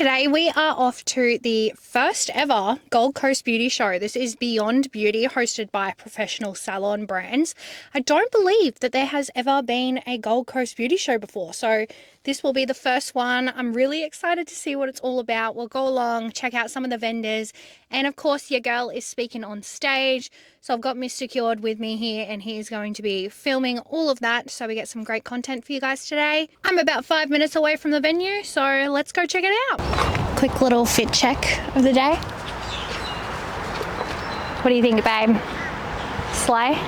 today we are off to the first ever Gold Coast Beauty Show. This is Beyond Beauty, hosted by Professional Salon Brands. I don't believe that there has ever been a Gold Coast Beauty Show before, so this will be the first one. I'm really excited to see what it's all about. We'll go along, check out some of the vendors, and of course your girl is speaking on stage. So I've got Mr. Cured with me here, and he's going to be filming all of that, so we get some great content for you guys today. I'm about 5 minutes away from the venue, so let's go check it out. Quick little fit check of the day. What do you think, babe? Slay?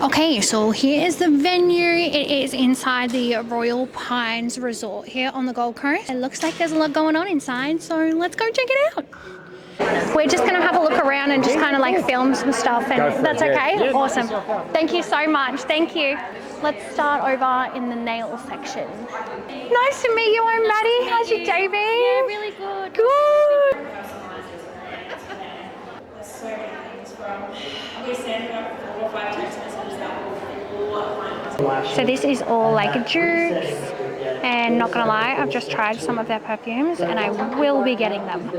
Okay, so here is the venue. It is inside the Royal Pines Resort here on the Gold Coast. It looks like there's a lot going on inside, so let's go check it out. We're just going to have a look around and just kind of like film some stuff, and that's okay? Yeah, awesome. Thank you so much. Thank you. Let's start over in the nail section. Nice to meet you. I'm Maddie. How's your day been? Yeah, really good. Good. So this is all like jutes, and not gonna lie, I've just tried some of their perfumes and I will be getting them.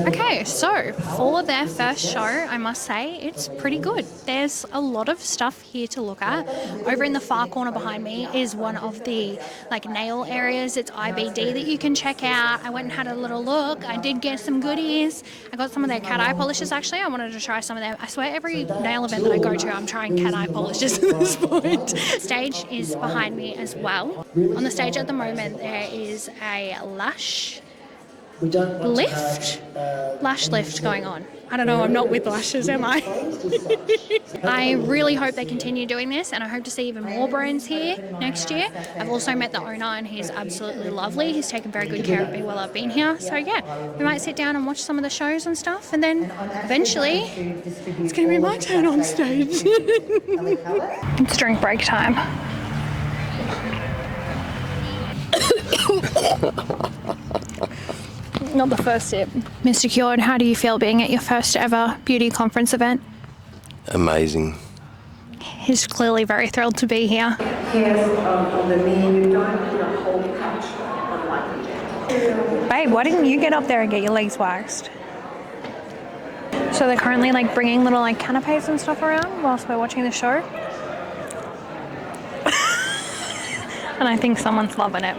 Okay, so for their first show, I must say it's pretty good. There's a lot of stuff here to look at. Over in the far corner behind me is one of the like nail areas. It's IBD that you can check out. I went and had a little look. I did get some goodies. I got some of their cat eye polishes actually. I wanted to try some of them. I swear every nail event that I go to, I'm trying cat eye polishes at this point. Stage is behind me as well. On the stage at the moment there is a lash lift going on. I don't know, I'm not with lashes, am I? I really hope they continue doing this, and I hope to see even more brands here next year. I've also met the owner and he's absolutely lovely. He's taken very good care of me while I've been here. So yeah, we might sit down and watch some of the shows and stuff, and then eventually it's going to be my turn on stage. It's drink break time. Not the first sip. Mr. Cured, how do you feel being at your first ever beauty conference event? Amazing. He's clearly very thrilled to be here. On the knee, you don't put a whole patch on like the Babe, why didn't you get up there and get your legs waxed? So they're currently like bringing little like canapes and stuff around whilst we're watching the show. And I think someone's loving it.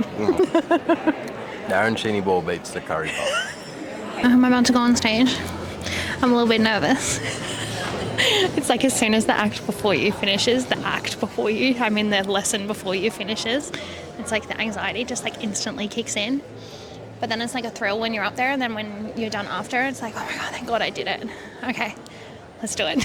The arancini ball beats the curry puff. I'm about to go on stage. I'm a little bit nervous. It's like as soon as the act before you finishes, the lesson before you finishes, it's like the anxiety just like instantly kicks in. But then it's like a thrill when you're up there, and then when you're done after, it's like, oh my God, thank God I did it. Okay, let's do it.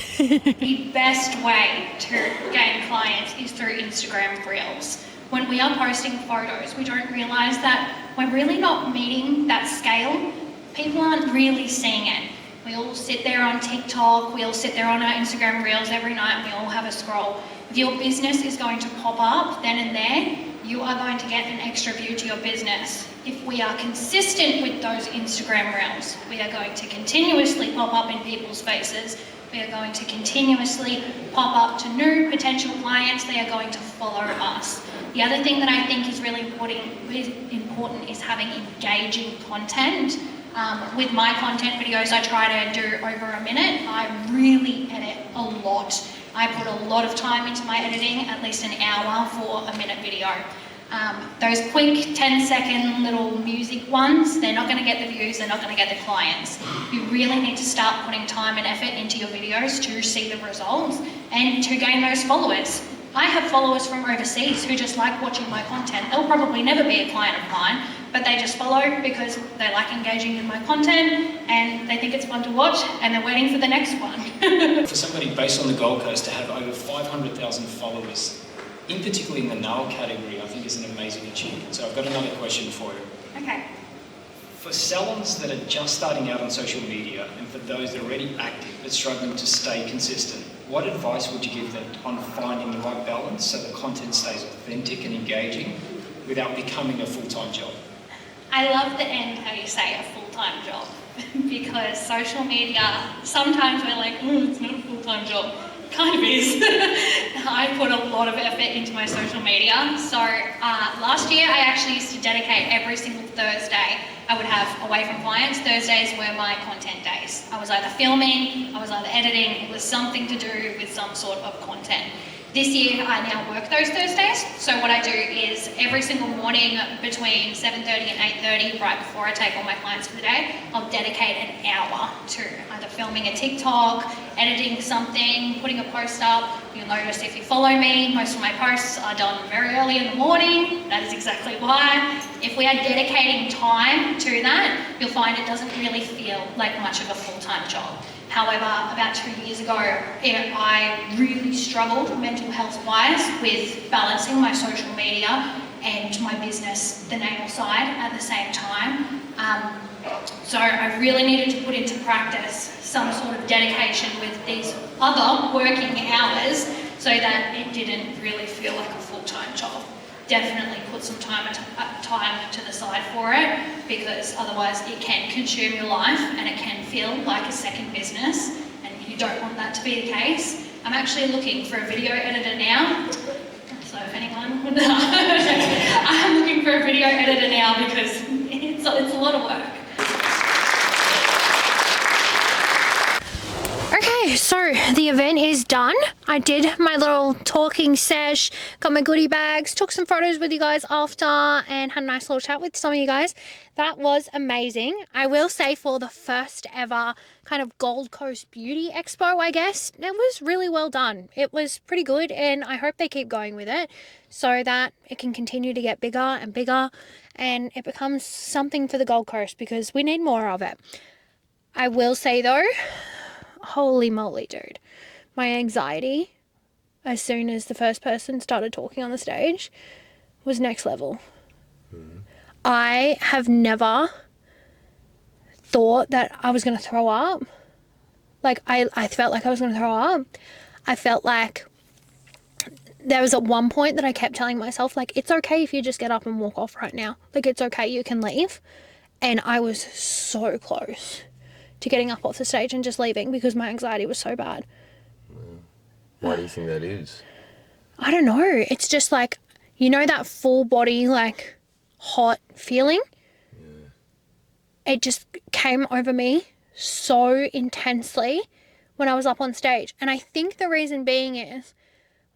The best way to gain clients is through Instagram Reels. When we are posting photos, we don't realise that we're really not meeting that scale. People aren't really seeing it. We all sit there on TikTok, we all sit there on our Instagram Reels every night, and we all have a scroll. If your business is going to pop up then and there, you are going to get an extra view to your business. If we are consistent with those Instagram Reels, we are going to continuously pop up in people's faces. We are going to continuously pop up to new potential clients. They are going to follow us. The other thing that I think is really important is having engaging content. With my content videos, I try to do over a minute. I really edit a lot. I put a lot of time into my editing, at least an hour for a minute video. Those quick 10-second little music ones, they're not going to get the views, they're not going to get the clients. You really need to start putting time and effort into your videos to see the results and to gain those followers. I have followers from overseas who just like watching my content. They'll probably never be a client of mine, but they just follow because they like engaging with my content and they think it's fun to watch, and they're waiting for the next one. For somebody based on the Gold Coast to have over 500,000 followers, particularly in the nail category, I think is an amazing achievement. So I've got another question for you. Okay. For salons that are just starting out on social media, and for those that are already active but struggling to stay consistent, what advice would you give them on finding the right balance so the content stays authentic and engaging without becoming a full-time job? I love the end how you say a full-time job because social media, sometimes we're like, oh, it's not a full-time job. kind of is. I put a lot of effort into my social media. So last year I actually used to dedicate every single Thursday. I would have away from clients. Thursdays were my content days. I was either filming, I was either editing, it was something to do with some sort of content. This year I now work those Thursdays. So what I do is every single morning between 7:30 and 8:30, right before I take all my clients for the day, I'll dedicate an hour to either filming a TikTok, editing something, putting a post up. You'll notice if you follow me, most of my posts are done very early in the morning. That is exactly why. If we are dedicating time to that, you'll find it doesn't really feel like much of a full-time job. However, about 2 years ago, I really struggled mental health-wise with balancing my social media and my business, the nail side, at the same time. So I really needed to put into practice some sort of dedication with these other working hours so that it didn't really feel like a full-time job. Definitely put some time to the side for it, because otherwise it can consume your life and it can feel like a second business, and you don't want that to be the case. I'm actually looking for a video editor now, so if anyone would I'm looking for a video editor now because it's a lot of work. Okay, so the event is done. I did my little talking sesh, got my goodie bags, took some photos with you guys after, and had a nice little chat with some of you guys. That was amazing. I will say, for the first ever kind of Gold Coast Beauty Expo, I guess, it was really well done. It was pretty good, and I hope they keep going with it so that it can continue to get bigger and bigger and it becomes something for the Gold Coast, because we need more of it. I will say though, holy moly, dude, my anxiety as soon as the first person started talking on the stage was next level. I have never thought that I was going to throw up. Like, I felt like I was going to throw up. I felt like there was at one point that I kept telling myself, like, it's okay if you just get up and walk off right now. Like, it's okay, you can leave. And I was so close to getting up off the stage and just leaving because my anxiety was so bad. Why do you think that is? I don't know. It's just like, you know, that full body, like, hot feeling? Yeah. It just came over me so intensely when I was up on stage. And I think the reason being is,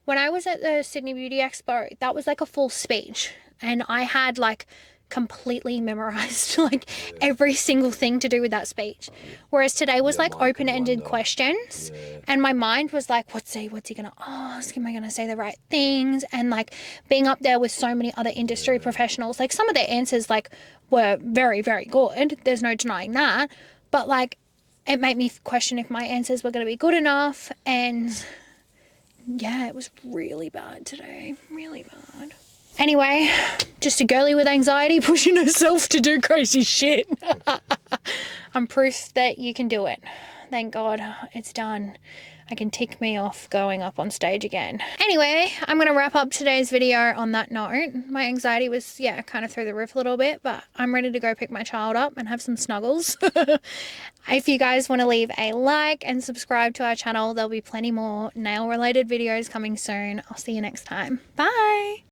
when I was at the Sydney Beauty Expo, that was like a full speech. And I had like completely memorized like every single thing to do with that speech, whereas today was like open-ended questions, and my mind was like, what's he gonna ask, am I gonna say the right things? And like being up there with so many other industry professionals, like some of their answers like were very, very good, there's no denying that, but like it made me question if my answers were going to be good enough. And yeah, it was really bad today, really bad. Anyway, just a girly with anxiety pushing herself to do crazy shit. I'm proof that you can do it. Thank God it's done. I can tick me off going up on stage again. Anyway, I'm going to wrap up today's video on that note. My anxiety was, yeah, kind of through the roof a little bit, but I'm ready to go pick my child up and have some snuggles. If you guys want to leave a like and subscribe to our channel, there'll be plenty more nail related videos coming soon. I'll see you next time. Bye.